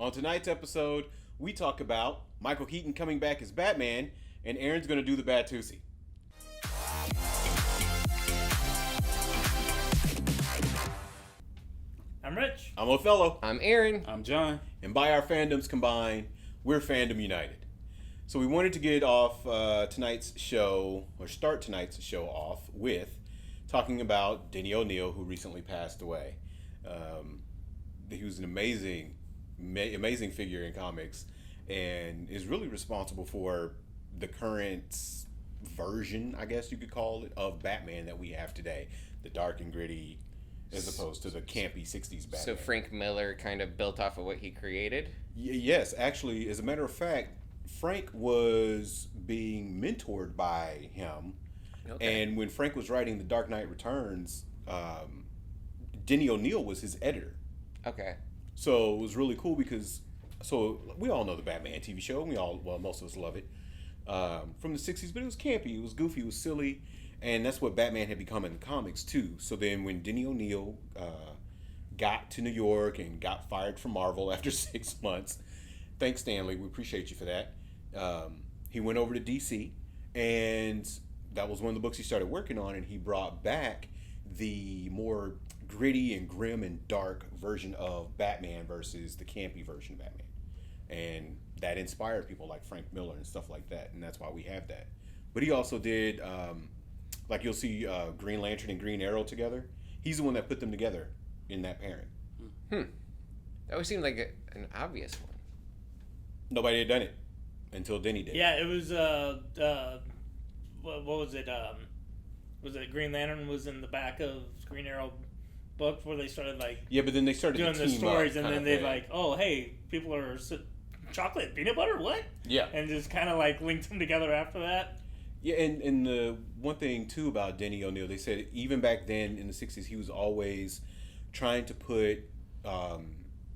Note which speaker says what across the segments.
Speaker 1: On tonight's episode, we talk about Michael Keaton coming back as Batman, and Aaron's going to do the Batusi.
Speaker 2: I'm Rich.
Speaker 1: I'm Othello.
Speaker 3: I'm Aaron.
Speaker 4: I'm John.
Speaker 1: And by our fandoms combined, we're Fandom United. So we wanted to get off tonight's show, or start tonight's show off with talking about Denny O Neil, who recently passed away. He was an amazing figure in comics, and is really responsible for the current version, I guess you could call it, of Batman that we have today. The dark and gritty, as opposed to the campy 60s Batman.
Speaker 3: So Frank Miller kind of built off of what he created?
Speaker 1: Yes, actually, as a matter of fact, Frank was being mentored by him. Okay. And when Frank was writing The Dark Knight Returns, Denny O Neil was his editor.
Speaker 3: Okay.
Speaker 1: So it was really cool because, we all know the Batman TV show. Most of us love it. From the 60s, but it was campy, it was goofy, it was silly. And that's what Batman had become in the comics, too. So then when Denny O Neil got to New York and got fired from Marvel after 6 months, thanks, Stanley, we appreciate you for that. He went over to DC, and that was one of the books he started working on, and he brought back the more gritty and grim and dark version of Batman versus the campy version of Batman. And that inspired people like Frank Miller and stuff like that, and that's why we have that. But he also did, like you'll see Green Lantern and Green Arrow together. He's the one that put them together in that pairing.
Speaker 3: That would seem like an obvious one.
Speaker 1: Nobody had done it until Denny did.
Speaker 2: Yeah, it was, what was it? Was it Green Lantern was in the back of Green Arrow book where they started
Speaker 1: but then they started
Speaker 2: doing
Speaker 1: to
Speaker 2: the
Speaker 1: team
Speaker 2: stories,
Speaker 1: up,
Speaker 2: and then they oh, hey, people are chocolate peanut butter, what?
Speaker 1: Yeah,
Speaker 2: and just kind of linked them together after that.
Speaker 1: Yeah, and the one thing too about Denny O Neil, they said even back then in the 60s, he was always trying to put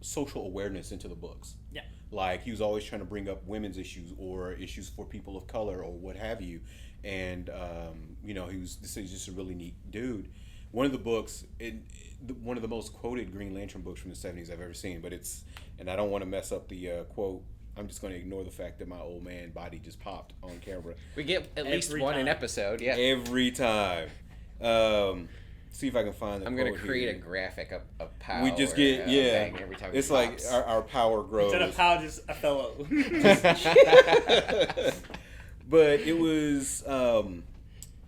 Speaker 1: social awareness into the books.
Speaker 2: Yeah,
Speaker 1: like he was always trying to bring up women's issues or issues for people of color or what have you. And he was just a really neat dude. One of the books, one of the most quoted Green Lantern books from the 70s I've ever seen, and I don't want to mess up the quote. I'm just going to ignore the fact that my old man body just popped on camera.
Speaker 3: We get at least one an episode, yeah.
Speaker 1: Every time. See if I can find the
Speaker 3: I'm going to create a graphic of power.
Speaker 1: We just get,
Speaker 3: every time
Speaker 1: it's
Speaker 3: it
Speaker 1: like our power grows.
Speaker 2: Instead of power, just a fellow.
Speaker 1: But it was,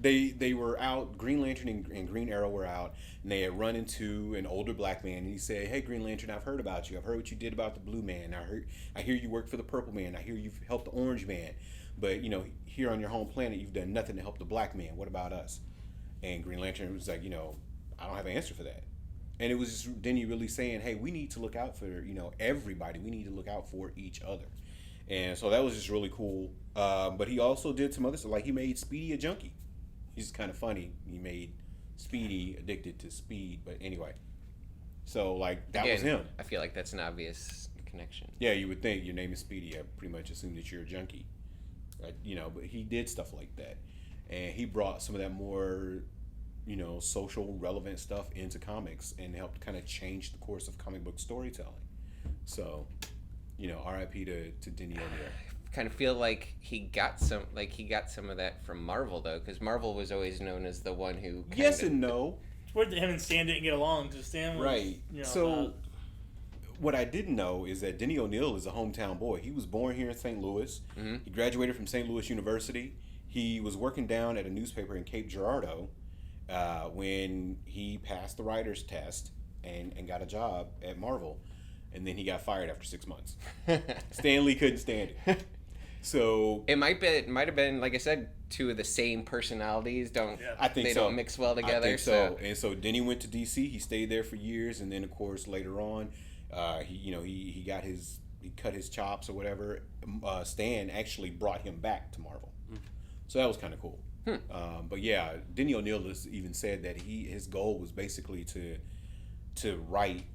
Speaker 1: they were out, Green Lantern and Green Arrow were out, and they had run into an older black man, and he said, "Hey, Green Lantern, I've heard about you. I've heard what you did about the Blue Man. I hear you work for the Purple Man. I hear you've helped the Orange Man. But, here on your home planet, you've done nothing to help the Black Man. What about us?" And Green Lantern was like, I don't have an answer for that. And it was just Denny really saying, hey, we need to look out for, everybody. We need to look out for each other. And so that was just really cool. But he also did some other stuff. Like he made Speedy a junkie. He's kind of funny. He made Speedy addicted to speed. But anyway. So that was him.
Speaker 3: I feel like that's an obvious connection.
Speaker 1: Yeah, you would think your name is Speedy. I pretty much assume that you're a junkie. But he did stuff like that. And he brought some of that more, social relevant stuff into comics and helped kind of change the course of comic book storytelling. So, R.I.P. to Denny O Neil.
Speaker 3: I kind of feel like he got some of that from Marvel though, because Marvel was always known as the one who.
Speaker 1: Yes and no.
Speaker 2: It's weird that him and Stan didn't get along because Stan was
Speaker 1: right. What I didn't know is that Denny O Neil is a hometown boy. He was born here in St. Louis. Mm-hmm. He graduated from St. Louis University. He was working down at a newspaper in Cape Girardeau when he passed the writer's test and got a job at Marvel. And then he got fired after 6 months. Stan Lee couldn't stand it. So
Speaker 3: it might have been, like I said, two of the same personalities.
Speaker 1: I think
Speaker 3: they don't mix well together.
Speaker 1: I think so. And so Denny went to DC. He stayed there for years, and then of course later on, he cut his chops or whatever. Stan actually brought him back to Marvel. So that was kind of cool. But yeah, Denny O Neil has even said that his goal was basically to write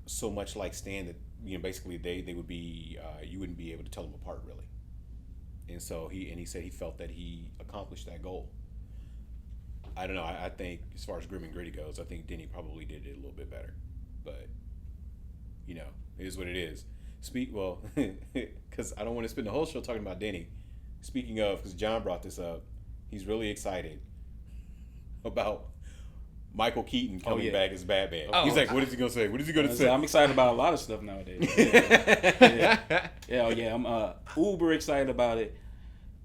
Speaker 1: so much like Stan that basically they would be you wouldn't be able to tell them apart really. And so he said he felt that he accomplished that goal. I don't know. I think as far as grim and gritty goes, I think Denny probably did it a little bit better. But it is what it is. Because I don't want to spend the whole show talking about Denny. Speaking of, because John brought this up, he's really excited about Michael Keaton coming back as Batman. He's like, what is he gonna say? What is he gonna say?
Speaker 4: I'm excited about a lot of stuff nowadays. I'm uber excited about it.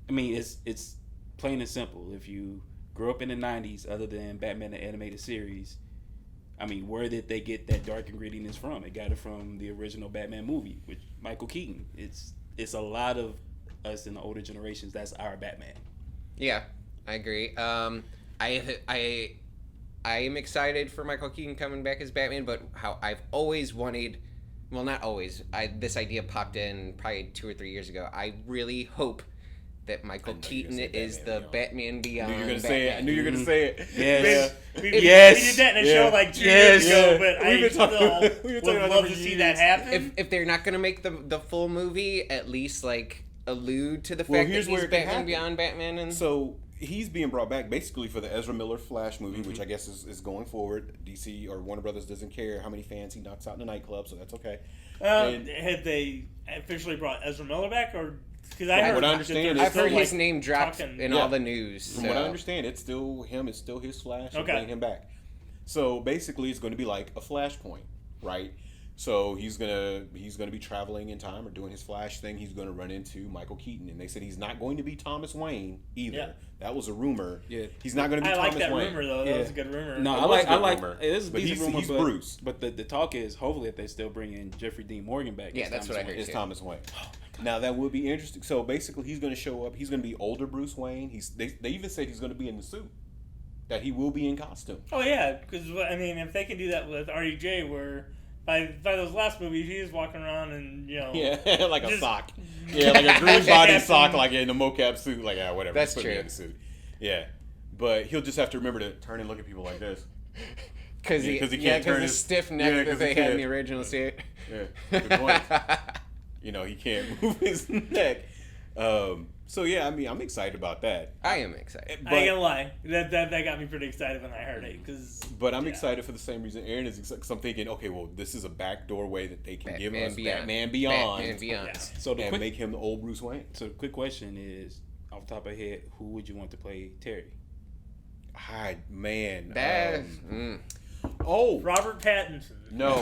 Speaker 4: I mean, it's plain and simple. If you grew up in the '90s, other than Batman the animated series, I mean, where did they get that dark and grittiness from? They got it from the original Batman movie with Michael Keaton. It's a lot of us in the older generations. That's our Batman.
Speaker 3: Yeah, I agree. I am excited for Michael Keaton coming back as Batman, but how I've always wanted, well, not always, this idea popped in probably 2 or 3 years ago. I really hope that Michael Keaton is the Batman Beyond.
Speaker 1: I knew you were going to say it. I knew you were going to say it.
Speaker 4: Yes.
Speaker 2: We did that in a show like 2 years ago, but I still would love to see that happen.
Speaker 3: If they're not going to make the full movie, at least like allude to the fact that he's Batman Beyond Batman. And
Speaker 1: so he's being brought back basically for the Ezra Miller Flash movie, which I guess is going forward. DC or Warner Brothers doesn't care how many fans he knocks out in the nightclub, so that's okay.
Speaker 2: Had they officially brought Ezra Miller back, or because
Speaker 3: I've heard his name dropped in all the news.
Speaker 1: From what I understand, it's still him. It's still his Flash. Okay, bring him back. So basically, it's going to be like a Flashpoint, right? So he's gonna be traveling in time or doing his Flash thing. He's gonna run into Michael Keaton, and they said he's not going to be Thomas Wayne either. Yeah. That was a rumor.
Speaker 4: Yeah,
Speaker 1: he's not going to be Thomas Wayne.
Speaker 2: I like that rumor though. That was a good rumor.
Speaker 4: No, I like. It is a
Speaker 1: but
Speaker 4: decent rumor.
Speaker 1: He's Bruce.
Speaker 4: But the talk is hopefully that they still bring in Jeffrey Dean Morgan back.
Speaker 3: Yeah, that's what I heard.
Speaker 1: It's Thomas Wayne. Now that would be interesting. So basically, he's going to show up. He's going to be older Bruce Wayne. They even said he's going to be in the suit. That he will be in costume.
Speaker 2: Oh yeah, because I mean, if they can do that with RDJ, where by those last movies, he was walking around and
Speaker 1: like a sock, like a green body sock, like in a mocap suit, like whatever.
Speaker 3: That's
Speaker 1: true. In the suit. Yeah, but he'll just have to remember to turn and look at people like this.
Speaker 3: Because he can't turn his stiff neck that they had in the original suit.
Speaker 1: Yeah, good point. He can't move his neck. So yeah, I mean, I'm excited about that.
Speaker 3: I am excited.
Speaker 2: I ain't gonna lie, that got me pretty excited when I heard it.
Speaker 1: But I'm excited for the same reason Aaron is excited. Because I'm thinking, okay, well, this is a backdoor way that they can give us Batman Beyond.
Speaker 3: Batman Beyond.
Speaker 2: Yeah.
Speaker 4: So
Speaker 1: make him the old Bruce Wayne.
Speaker 4: So the quick question is, off the top of your head, who would you want to play Terry?
Speaker 1: Hi, man.
Speaker 2: Robert Pattinson.
Speaker 1: No.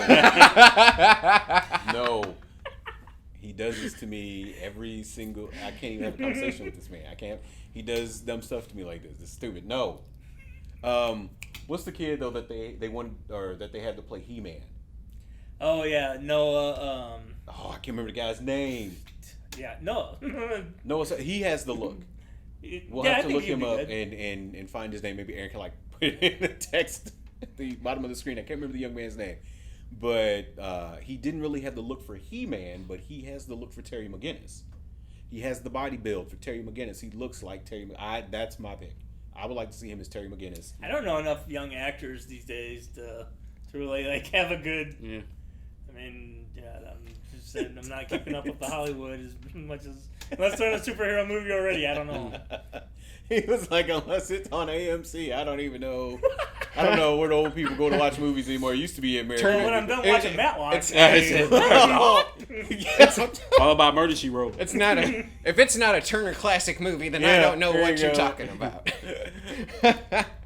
Speaker 1: No. He does this to me every single. I can't even have a conversation with this man. I can't. He does dumb stuff to me like this. It's stupid. No. What's the kid though that they wanted or that they had to play He-Man?
Speaker 2: Oh yeah, Noah.
Speaker 1: I can't remember the guy's name.
Speaker 2: Yeah, Noah.
Speaker 1: Noah. He has the look. We'll have to look him up and find his name. Maybe Aaron can put it in the text at the bottom of the screen. I can't remember the young man's name. But he didn't really have the look for He-Man, but he has the look for Terry McGinnis. He has the body build for Terry McGinnis. He looks like Terry. That's my pick. I would like to see him as Terry McGinnis.
Speaker 2: I don't know enough young actors these days to really have a good.
Speaker 4: Yeah.
Speaker 2: I mean, I'm just saying I'm not keeping up with the Hollywood as much as unless they're in a superhero movie already. I don't know.
Speaker 1: He was like, unless it's on AMC, I don't even know. I don't know where the old people go to watch movies anymore. It used to be in America.
Speaker 2: When I'm done watching Matlock,
Speaker 4: it's all about Murder, She Wrote.
Speaker 3: If it's not a Turner Classic movie, then I don't know what you're talking about.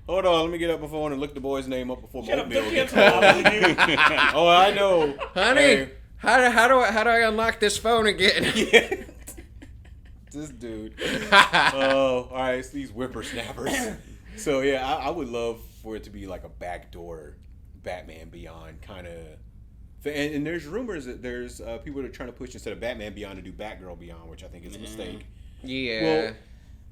Speaker 1: Hold on, let me get up before and look the boy's name up before
Speaker 2: Shut
Speaker 1: Mobile
Speaker 2: up,
Speaker 1: gets
Speaker 2: Oh,
Speaker 1: I know.
Speaker 3: Honey,
Speaker 1: Hey.
Speaker 3: how do I unlock this phone again?
Speaker 1: This dude. Oh, all right. It's these whippersnappers. So yeah, I would love for it to be like a backdoor Batman Beyond kind of. And there's rumors that there's people that are trying to push instead of Batman Beyond to do Batgirl Beyond, which I think is a mistake.
Speaker 3: Yeah.
Speaker 1: Well,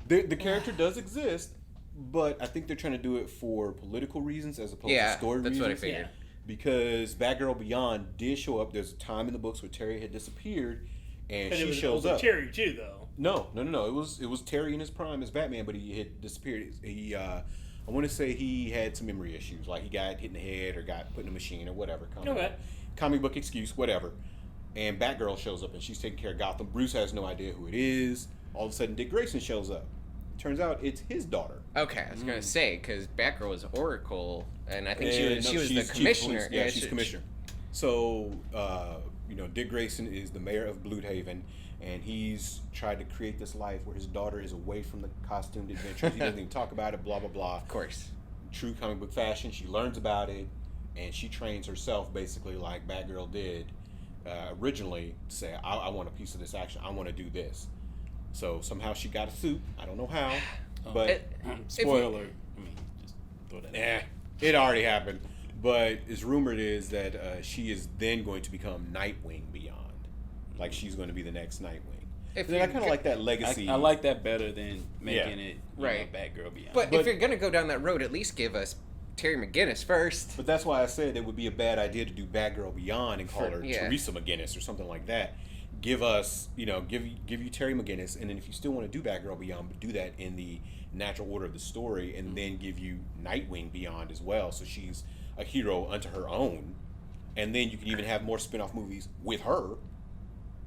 Speaker 1: the character does exist, but I think they're trying to do it for political reasons as opposed to story reasons.
Speaker 3: That's what I figured.
Speaker 2: Yeah.
Speaker 1: Because Batgirl Beyond did show up. There's a time in the books where Terry had disappeared, and she shows up.
Speaker 2: Terry too, though.
Speaker 1: No. It was Terry in his prime as Batman, but he had disappeared. I want to say he had some memory issues, like he got hit in the head or got put in a machine or whatever. Comic book excuse, whatever. And Batgirl shows up and she's taking care of Gotham. Bruce has no idea who it is. All of a sudden, Dick Grayson shows up. Turns out it's his daughter.
Speaker 3: Okay, I was gonna say because Batgirl was Oracle, and I think she was the commissioner.
Speaker 1: Yeah, she's commissioner. So Dick Grayson is the mayor of Bloodhaven, and he's tried to create this life where his daughter is away from the costumed adventures. He doesn't even talk about it, blah, blah, blah.
Speaker 3: Of course.
Speaker 1: True comic book fashion. She learns about it, and she trains herself basically like Batgirl did originally to say, I want a piece of this action. I want to do this. So somehow she got a suit. I don't know how, but
Speaker 4: spoiler alert. I mean, just throw that.
Speaker 1: it already happened. But it's rumored is that she is then going to become Nightwing Beyond. Like she's going to be the next Nightwing. And then I kind of like that legacy.
Speaker 4: I like that better than making it
Speaker 3: right.
Speaker 4: Batgirl Beyond.
Speaker 3: But if you're gonna go down that road, at least give us Terry McGinnis first.
Speaker 1: But that's why I said it would be a bad idea to do Batgirl Beyond and call her Teresa McGinnis or something like that. Give us, give you Terry McGinnis, and then if you still want to do Batgirl Beyond, but do that in the natural order of the story, and then give you Nightwing Beyond as well, so she's a hero unto her own, and then you can even have more spin-off movies with her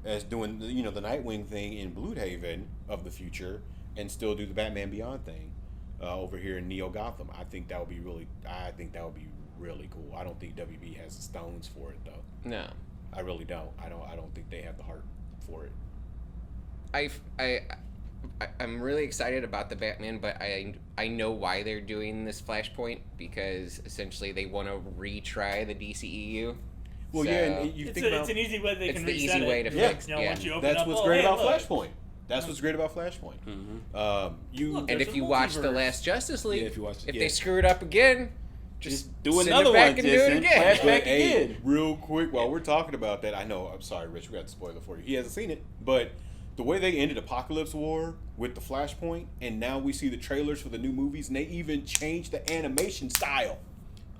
Speaker 1: as doing the Nightwing thing in Bloodhaven of the future, and still do the Batman Beyond thing over here in Neo Gotham. I think that would be really cool. I don't think WB has the stones for it though.
Speaker 3: No,
Speaker 1: I really don't. I don't think they have the heart for it.
Speaker 3: I'm really excited about the Batman, but I know why they're doing this Flashpoint, because essentially they want to retry the DCEU.
Speaker 1: Well,
Speaker 3: so,
Speaker 1: and you think
Speaker 2: it's an easy way they can reset
Speaker 3: easy way to fix.
Speaker 2: Once you open
Speaker 1: that's
Speaker 2: up,
Speaker 1: what's great about
Speaker 2: look.
Speaker 1: Flashpoint. That's what's great about Flashpoint.
Speaker 3: And if you watch the Last Justice League, if they screw it up again, just
Speaker 4: do
Speaker 3: send
Speaker 4: another
Speaker 3: it back
Speaker 4: one.
Speaker 3: and do it again.
Speaker 4: Flashback again.
Speaker 1: Real quick, while we're talking about that, I know, I'm sorry, Rich, we got to spoil it for you. He hasn't seen it, but the way they ended Apocalypse War with the Flashpoint, and now we see the trailers for the new movies, and they even changed the animation style.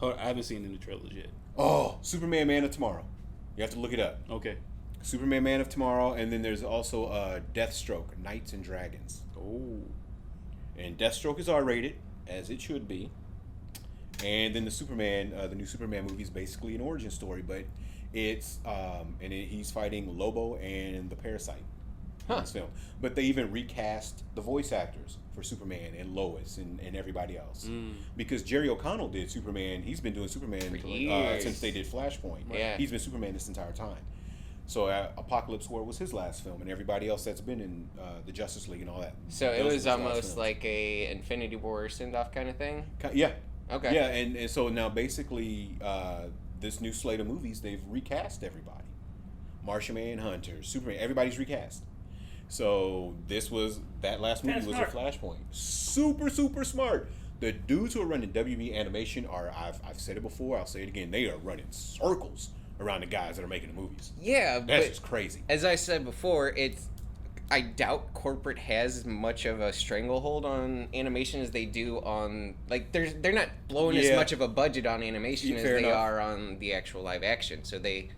Speaker 4: I haven't seen the new trailers yet.
Speaker 1: Oh, Superman Man of Tomorrow. You have to look it up.
Speaker 4: Okay.
Speaker 1: Superman Man of Tomorrow, and then there's also Deathstroke, Knights and Dragons.
Speaker 4: Oh.
Speaker 1: And Deathstroke is R-rated, as it should be. And then the new Superman movie is basically an origin story, but it's he's fighting Lobo and the Parasite in this film. But they even recast the voice actors for Superman and Lois and everybody else. Because Jerry O'Connell did Superman. He's been doing Superman since they did Flashpoint.
Speaker 3: Yeah.
Speaker 1: He's been Superman this entire time. So Apocalypse War was his last film, and everybody else that's been in the Justice League and all that.
Speaker 3: So it was almost like a Infinity War send-off kind of thing?
Speaker 1: Yeah.
Speaker 3: Okay.
Speaker 1: Yeah, and so now basically this new slate of movies, they've recast everybody. Martian Manhunter, Superman, everybody's recast. So that last movie was a Flashpoint. Super, super smart. The dudes who are running WB Animation I've said it before, I'll say it again, they are running circles around the guys that are making the movies.
Speaker 3: Yeah,
Speaker 1: that's just crazy.
Speaker 3: As I said before, I doubt corporate has as much of a stranglehold on animation as they do on, like, they're not blowing as much of a budget on animation as they are on the actual live action. So they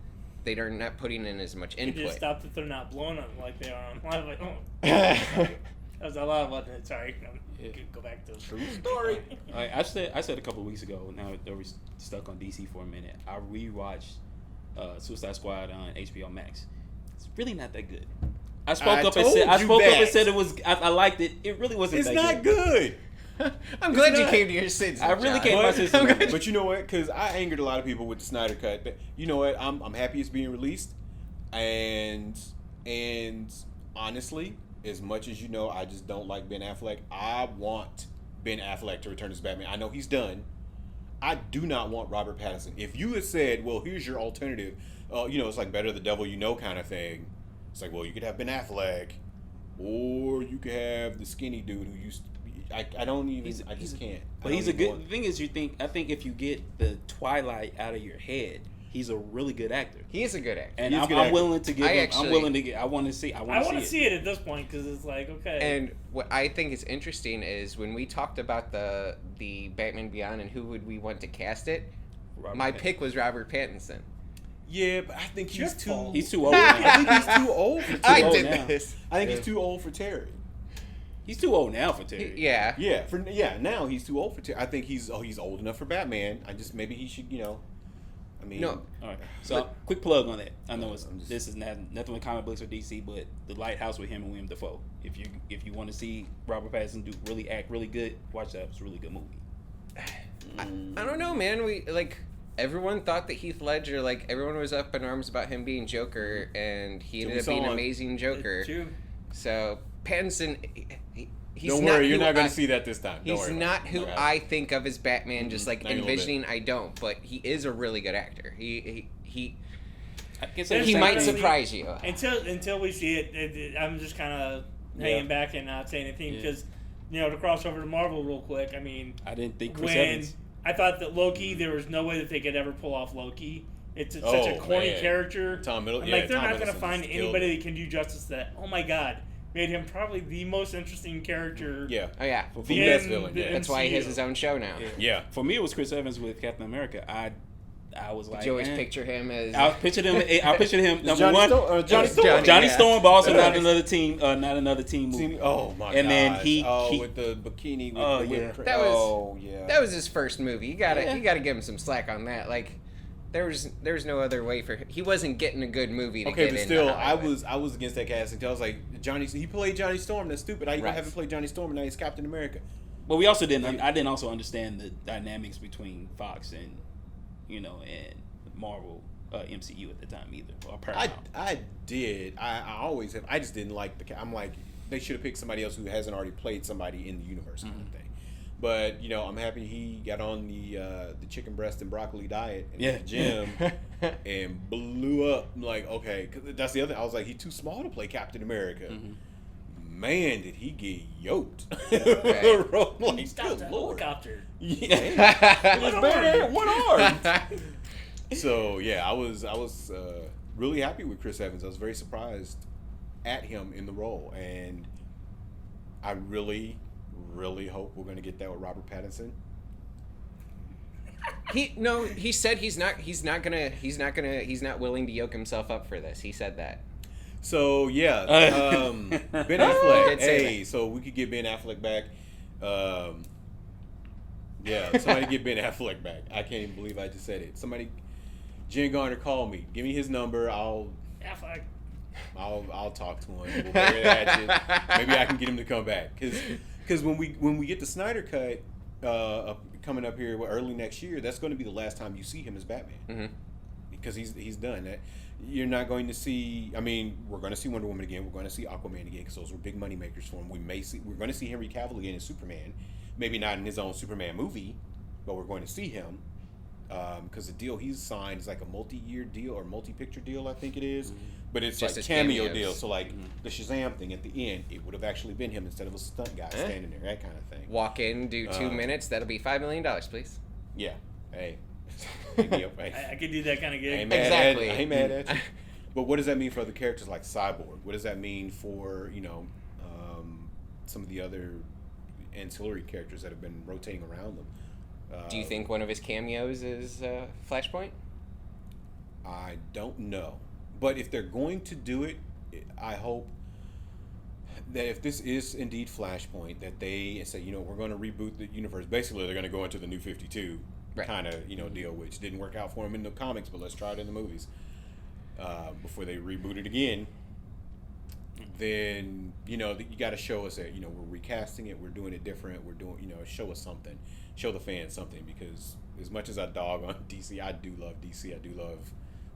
Speaker 3: are not putting in as much input.
Speaker 2: You just stop that they're not blowing them like they are on live. That was a lot, wasn't it? Sorry. Go back to the
Speaker 1: true story.
Speaker 4: I said a couple of weeks ago, now that we're stuck on DC for a minute, I rewatched Suicide Squad on HBO Max. It's really not that good. I spoke up and said it was. I liked it. It really wasn't.
Speaker 1: It's
Speaker 4: that
Speaker 1: not good.
Speaker 3: I'm glad you came to your senses.
Speaker 4: I really came to my senses.
Speaker 1: But you know what? Because I angered a lot of people with the Snyder Cut. But you know what? I'm happy it's being released. And honestly, as much as I just don't like Ben Affleck. I want Ben Affleck to return as Batman. I know he's done. I do not want Robert Pattinson. If you had said, well, here's your alternative, it's like Better the Devil You Know kind of thing. It's like, well, you could have Ben Affleck, or you could have the skinny dude who used to be. I don't even. I just can't.
Speaker 4: But he's a good. The thing is, I think if you get the Twilight out of your head, he's a really good actor.
Speaker 3: He is a good actor,
Speaker 4: and I'm willing to give him. I'm willing to get. I want to see. I want to
Speaker 2: see it at this point because it's like, okay.
Speaker 3: And what I think is interesting is when we talked about the Batman Beyond and who would we want to cast it. My pick was Robert Pattinson.
Speaker 1: Yeah, but I think he's too old.
Speaker 4: Now.
Speaker 1: I think he's too old for Terry.
Speaker 3: I
Speaker 1: think he's too old for Terry.
Speaker 4: He's too old now for Terry.
Speaker 3: Yeah.
Speaker 1: Now he's too old for Terry. I think he's old enough for Batman. Maybe he should, No.
Speaker 4: All right. So quick plug on that. I know this is nothing with comic books or DC, but The Lighthouse with him and William Dafoe. If you want to see Robert Pattinson act really good, watch that. It's a really good movie.
Speaker 3: I don't know, man. everyone thought that Heath Ledger, like everyone was up in arms about him being Joker, and he ended up being an amazing Joker.
Speaker 2: True.
Speaker 3: So Pattinson, he's
Speaker 1: Don't
Speaker 3: not
Speaker 1: worry, you're
Speaker 3: who
Speaker 1: not going
Speaker 3: I-
Speaker 1: to see that this time. Don't
Speaker 3: He's
Speaker 1: worry
Speaker 3: not
Speaker 1: about it.
Speaker 3: who I think of as Batman. Just like
Speaker 1: Not even a little
Speaker 3: envisioning, I don't. But he is a really good actor. He
Speaker 4: I can say the
Speaker 3: he
Speaker 4: same
Speaker 3: might
Speaker 4: thing.
Speaker 3: surprise you.
Speaker 2: Until we see it, I'm just kind of hanging back and not saying anything because, to cross over to Marvel real quick. I mean,
Speaker 4: I didn't think Chris
Speaker 2: when
Speaker 4: Evans.
Speaker 2: I thought that Loki, there was no way that they could ever pull off Loki. It's such a
Speaker 1: Oh,
Speaker 2: corny
Speaker 1: man.
Speaker 2: character.
Speaker 1: Tom Middle-
Speaker 2: I'm
Speaker 1: yeah,
Speaker 2: like, they're
Speaker 1: Tom
Speaker 2: not going to
Speaker 1: Hiddleston
Speaker 2: find
Speaker 1: just killed
Speaker 2: anybody
Speaker 1: it.
Speaker 2: that can do justice to that. Oh my God, made him probably the most interesting character.
Speaker 1: Yeah.
Speaker 3: Oh yeah,
Speaker 1: The
Speaker 2: in
Speaker 1: best villain,
Speaker 2: the
Speaker 1: yeah.
Speaker 3: that's why he has
Speaker 2: MCU.
Speaker 3: his own show now.
Speaker 1: Yeah.
Speaker 4: For me, it was Chris Evans with Captain America. I was like,
Speaker 3: Did you always
Speaker 4: man.
Speaker 3: picture him as?
Speaker 4: I pictured him. Number
Speaker 1: Johnny
Speaker 4: one,
Speaker 1: Storm, Johnny Storm.
Speaker 3: Johnny-
Speaker 4: Johnny
Speaker 3: Yeah.
Speaker 4: Storm, but also
Speaker 1: Yeah.
Speaker 4: not another team. Not another team movie.
Speaker 1: See, oh my god!
Speaker 4: And then he-
Speaker 1: with the bikini. With
Speaker 4: Oh,
Speaker 1: the
Speaker 4: yeah.
Speaker 1: whipped cream.
Speaker 3: That was-
Speaker 1: Oh yeah.
Speaker 3: That was his first movie. You gotta
Speaker 4: Yeah.
Speaker 3: give him some slack on that. Like, there was no other way for him. He wasn't getting a good movie to
Speaker 1: Okay,
Speaker 3: get
Speaker 1: but
Speaker 3: into
Speaker 1: still,
Speaker 3: Hollywood.
Speaker 1: I was against that casting. I was like, he played Johnny Storm. That's stupid. I
Speaker 3: Right.
Speaker 1: haven't played Johnny Storm, and now he's Captain America.
Speaker 4: But we also didn't. I didn't also understand the dynamics between Fox and and Marvel MCU at the time either. Or Paramount.
Speaker 1: I did. I always have. I just didn't like the. I'm like, they should have picked somebody else who hasn't already played somebody in the universe, kind of thing. But I'm happy he got on the chicken breast and broccoli diet and hit the gym and blew up. I'm like, okay, 'cause that's the other. I was like, he's too small to play Captain America. Man, did he get yoked?
Speaker 3: Okay.
Speaker 1: Like,
Speaker 2: Stop
Speaker 1: good
Speaker 2: that
Speaker 1: lord.
Speaker 2: helicopter.
Speaker 1: Yeah. It was bad. One arm. So yeah, I was really happy with Chris Evans. I was very surprised at him in the role, and I really hope we're going to get that with Robert Pattinson.
Speaker 3: He said he's not willing to yoke himself up for this. He said that.
Speaker 1: So yeah, Ben
Speaker 3: He
Speaker 1: Affleck.
Speaker 3: did say
Speaker 1: Hey, so we could get Ben Affleck back. Yeah, somebody get Ben Affleck back. I can't even believe I just said it. Somebody, Jen Garner, call me. Give me his number. I'll talk to him. We'll bury the hatchet. Maybe I can get him to come back. Because when we get the Snyder cut coming up here early next year, that's going to be the last time you see him as Batman.
Speaker 3: Mm-hmm.
Speaker 1: Because he's done that. You're not going to see. I mean, we're going to see Wonder Woman again. We're going to see Aquaman again because those were big money makers for him. We're going to see Henry Cavill again as Superman. Maybe not in his own Superman movie, but we're going to see him because the deal he's signed is like a multi-year deal or multi-picture deal, I think it is. But it's
Speaker 3: Just
Speaker 1: like
Speaker 3: as
Speaker 1: cameo
Speaker 3: cameos.
Speaker 1: deal. So like the Shazam thing at the end, it would have actually been him instead of a stunt guy standing there, that kind of thing.
Speaker 3: Walk in, do 2 minutes. That'll be $5 million, please.
Speaker 1: Yeah. Hey. Maybe
Speaker 2: I could do that kind of
Speaker 1: I ain't
Speaker 2: gig.
Speaker 1: mad
Speaker 3: Exactly.
Speaker 1: I ain't mad at you. But what does that mean for other characters like Cyborg? What does that mean for some of the other ancillary characters that have been rotating around them?
Speaker 3: Do you think one of his cameos is Flashpoint?
Speaker 1: I don't know, but if they're going to do it, I hope that if this is indeed Flashpoint, that they say, we're going to reboot the universe. Basically, they're going to go into the New 52
Speaker 3: Right.
Speaker 1: kind of deal, which didn't work out for them in the comics, but let's try it in the movies before they reboot it again. Then you got to show us that we're recasting it, we're doing it different, we're doing show us something, show the fans something, because as much as I dog on DC, I do love DC. I do love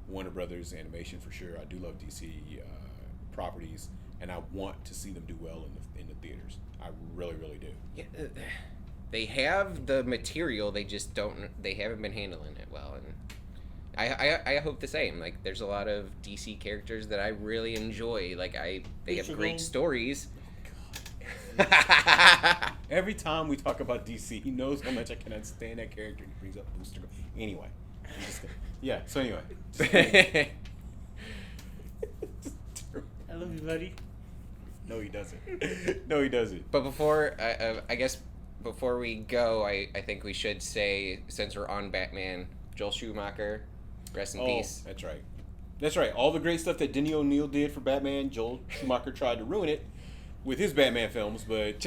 Speaker 1: Warner Brothers animation for sure. I do love DC properties, and I want to see them do well in the theaters. I really do.
Speaker 3: Yeah, they have the material. They just don't. They haven't been handling it well, and I hope the same. Like, there's a lot of DC characters that I really enjoy. Like, they have great stories.
Speaker 1: Every time we talk about DC, he knows how much I cannot stand that character. He brings up Booster. Anyway, yeah. So anyway,
Speaker 2: I love you, buddy.
Speaker 1: no, he doesn't. No, he doesn't.
Speaker 3: But before, I guess before we go, I think we should say, since we're on Batman, Joel Schumacher, rest in peace.
Speaker 1: That's right. That's right. All the great stuff that Denny O Neil did for Batman, Joel Schumacher tried to ruin it with his Batman films, but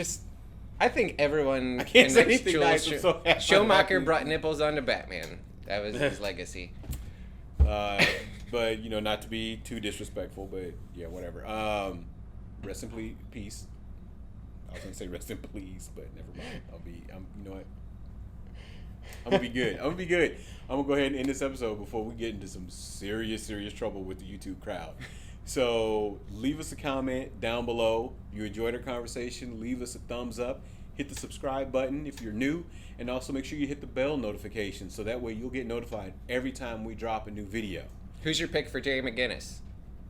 Speaker 3: I think everyone.
Speaker 1: I can't say
Speaker 3: connects
Speaker 1: anything
Speaker 3: Joel
Speaker 1: nice. I'm so happy.
Speaker 3: Schumacher brought nipples onto Batman. That was his legacy.
Speaker 1: But not to be too disrespectful, but yeah, whatever. Rest in peace. I was gonna say rest in please, but never mind. You know what? I'm gonna be good. I'm gonna be good. I'm gonna go ahead and end this episode before we get into some serious trouble with the YouTube crowd. So leave us a comment down below. If you enjoyed our conversation, leave us a thumbs up. Hit the subscribe button if you're new, and also make sure you hit the bell notification so that way you'll get notified every time we drop a new video.
Speaker 3: Who's your pick for Terry McGinnis?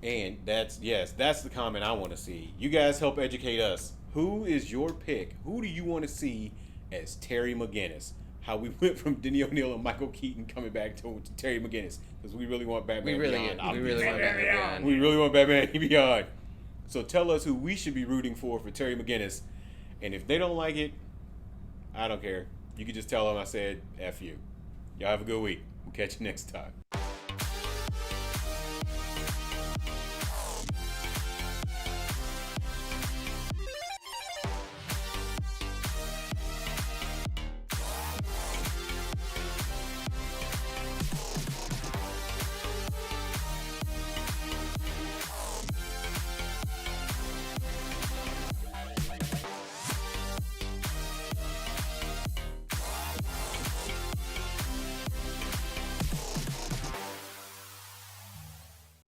Speaker 1: And that's the comment I want to see. You guys help educate us. Who is your pick? Who do you want to see as Terry McGinnis? How we went from Denny O Neil and Michael Keaton coming back to Terry McGinnis, because we really want Batman Beyond.
Speaker 3: We really want Batman Beyond.
Speaker 1: We really want Batman Beyond. So tell us who we should be rooting for Terry McGinnis. And if they don't like it, I don't care. You can just tell them I said F you. Y'all have a good week. We'll catch you next time.